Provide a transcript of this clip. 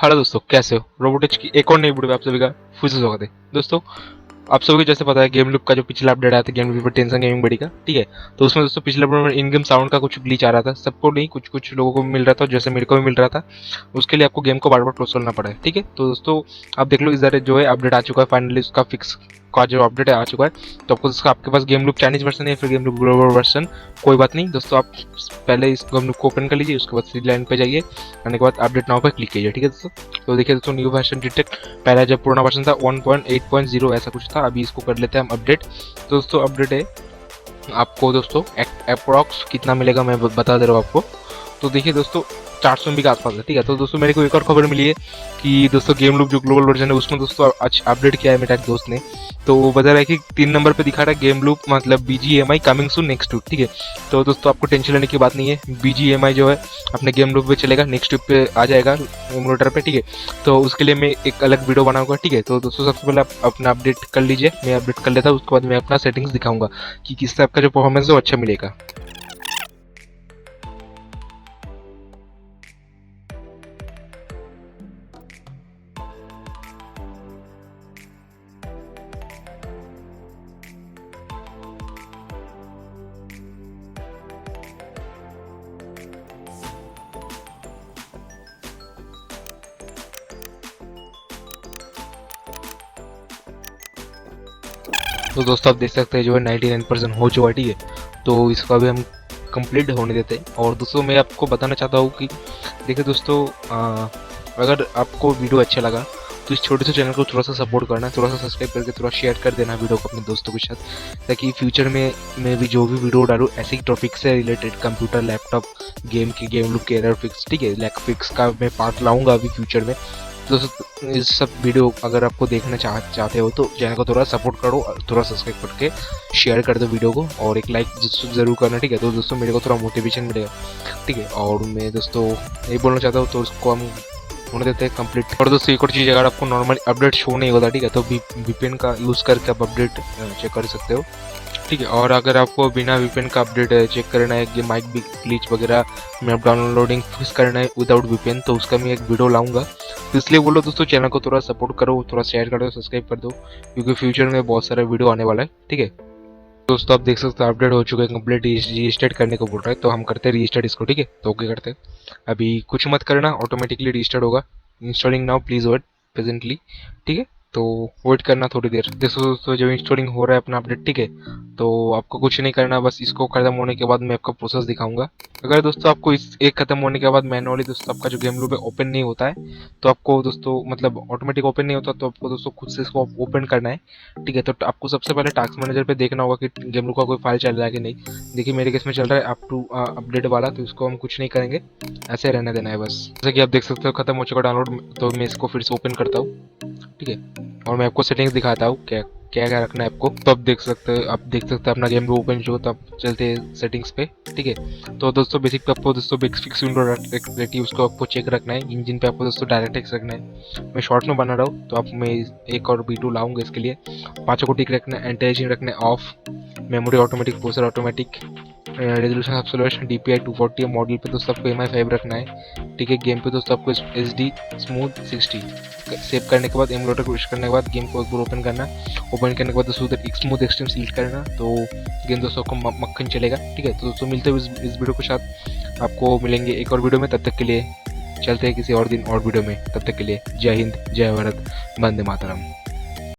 Hello दोस्तों, कैसे हो? रोबोटिक्स की एक और नई वीडियो में आप सभी का फिर से स्वागत है। दोस्तों, आप सभी को जैसे पता है गेम लूप का जो पिछला अपडेट आया था गेम लूप पर टेंशन गेमिंग बड़ी का, ठीक है। तो उसमें दोस्तों पिछले अपडेट में इन गेम साउंड का कुछ ग्लिच आ रहा था, सबको नहीं, कुछ कुछ लोगों को मिल रहा था, जैसे मेरे को भी मिल रहा था। उसके लिए आपको गेम को बार बार क्लोज करना पड़ा है, ठीक है। तो दोस्तों आप देख लो, इधर जो है अपडेट आ चुका है, फाइनली उसका फिक्स का जो अपडेट आ चुका है। तो आपको उसका आपके पास गेम लूप चाइनीज वर्जन है, फिर गेम लूप ग्लोबल वर्जन, कोई बात नहीं दोस्तों। आप पहले इस गेम लूप को ओपन कर लीजिए, उसके बाद सीधी लाइन पे जाइए, आने के बाद अपडेट नाउ पे क्लिक कीजिए, ठीक है दोस्तों। तो देखिए दोस्तों, न्यू वर्जन डिटेक्ट, पहला जब पुराना वर्जन था 1.8.0 ऐसा कुछ था, अभी इसको कर लेते हैं हम अपडेट। तो दोस्तों अपडेट है आपको दोस्तों अप्रॉक्स कितना मिलेगा मैं बता दे रहा हूँ आपको। तो देखिए दोस्तों 400 MB के आसपास है, ठीक है। तो दोस्तों मेरे को एक और खबर मिली है कि दोस्तों गेम लूप जो ग्लोबल वर्जन है उसमें दोस्तों अपडेट किया है मेरा एक दोस्त ने। तो वो बता रहा है कि 3 नंबर पे दिखा रहा है गेम लूप मतलब BGMI coming soon next week, ठीक है। तो दोस्तों आपको टेंशन लेने की बात नहीं है, BGMI जो है अपने गेम लूप पे चलेगा, नेक्स्ट वीक पे आ जाएगा एमुलेटर पे, ठीक है। तो उसके लिए मैं एक अलग वीडियो बनाऊंगा, ठीक है। तो दोस्तों सबसे पहले आप अपना अपडेट कर लीजिए, मैं अपडेट कर लेता हूँ, उसके बाद मैं अपना सेटिंग्स दिखाऊंगा कि किससे आपका जो परफॉर्मेंस है वो अच्छा मिलेगा। तो दोस्तों आप देख सकते हैं जो है 99% हो चुका है, ठीक है। तो इसको अभी हम कंप्लीट होने देते हैं। और दोस्तों मैं आपको बताना चाहता हूँ कि देखिए दोस्तों, अगर आपको वीडियो अच्छा लगा तो इस छोटे से चैनल को थोड़ा सा सपोर्ट करना, थोड़ा सा सब्सक्राइब करके थोड़ा शेयर कर देना वीडियो को अपने दोस्तों के साथ, ताकि फ्यूचर में मैं भी जो भी वीडियो डालूँ ऐसे ही टॉपिक से रिलेटेड, कंप्यूटर, लैपटॉप, गेम की गेम लूप के एरर फिक्स, ठीक है, लैक फिक्स का मैं पार्ट लाऊंगा अभी फ्यूचर में। तो इस सब वीडियो अगर आपको देखना चाहते हो तो चैनल को थोड़ा सपोर्ट करो और थोड़ा सब्सक्राइब करके शेयर कर दो वीडियो को, और एक लाइक ज़रूर करना, ठीक है। तो दोस्तों मेरे को थोड़ा मोटिवेशन मिलेगा, ठीक है। और मैं दोस्तों यही बोलना चाहता हूँ, तो उसको हम होने देते हैं कंप्लीट। और दोस्तों एक और चीज़, अगर आपको नॉर्मल अपडेट शो नहीं होता, ठीक है, तो VPN का यूज़ करके आप अपडेट चेक कर सकते हो, ठीक है। और अगर आपको बिना VPN का अपडेट चेक करना है, माइक ग्लिच वगैरह में आप डाउनलोडिंग फिक्स करना है विदाउट VPN, तो उसका मैं एक वीडियो लाऊंगा। तो इसलिए बोलो दोस्तों, चैनल को थोड़ा सपोर्ट करो, थोड़ा शेयर कर दो, सब्सक्राइब कर दो, क्योंकि फ्यूचर में बहुत सारा वीडियो आने वाला है, ठीक है। दोस्तों आप देख सकते हो अपडेट हो चुका है कंप्लीट, रीस्टार्ट करने को बोल रहा है, तो हम करते हैं रीस्टार्ट इसको, ठीक है। तो ओके करते हैं, अभी कुछ मत करना, ऑटोमेटिकली रीस्टार्ट होगा। Installing now please wait presently, ठीक है। तो वेट करना थोड़ी देर। देखो दोस्तों जब इंस्टॉलिंग हो रहा है अपना अपडेट, ठीक है, तो आपको कुछ नहीं करना, बस इसको खत्म होने के बाद मैं आपको प्रोसेस दिखाऊंगा। अगर दोस्तों आपको इस एक खत्म होने के बाद मैनुअली दोस्तों आपका जो गेम लूप है ओपन नहीं होता है, तो आपको दोस्तों मतलब ऑटोमेटिक ओपन नहीं होता, तो आपको दोस्तों खुद से इसको ओपन करना है, ठीक है। तो आपको सबसे पहले टास्क मैनेजर पे देखना होगा कि गेम लूप का कोई फाइल चल रहा है कि नहीं। देखिए मेरे केस में चल रहा है अप टू अपडेट वाला, तो इसको हम कुछ नहीं करेंगे, ऐसे रहने देना है बस। जैसे कि आप देख सकते हो खत्म हो चुका डाउनलोड, तो मैं इसको फिर से ओपन करता हूँ, ठीक है। और मैं आपको सेटिंग्स दिखाता हूँ क्या क्या क्या रखना है आपको। तो आप देख सकते हैं अपना गेम भी ओपन जो, तो आप चलते हैं सेटिंग्स पे, ठीक है। तो दोस्तों बेसिक पे आपको दोस्तों बेसिक विंडो रहती है, उसको आपको चेक रखना है। इंजन पे आपको दोस्तों डायरेक्ट एक्स रखना है, मैं शॉर्ट में बना रहा हूँ, तो आप मैं एक और B2 लाऊंगा इसके लिए। पाँचों को टिक रखना है, एंटी एजिंग रखना है of, memory automatic, processor automatic, resolution acceleration DPI 240, model पे दोस्तों आपको MI5 रखना है, ठीक है। गेम पे दोस्तों आपको SD स्मूथ 60 सेव करने के बाद एमुलेटर को यूज करने के बाद गेम को एक बार ओपन करना, ओपन करने के बाद दोस्तों उधर स्मूथ एक्सट्रीम सिलेक्ट करना, तो गेम दोस्तों आपको मक्खन चलेगा, ठीक है। तो दोस्तों मिलते हैं इस वीडियो के साथ, आपको मिलेंगे एक और वीडियो में, तब तक के लिए चलते हैं किसी और दिन और वीडियो में, तब तक के लिए जय हिंद, जय भारत, वंदे मातरम।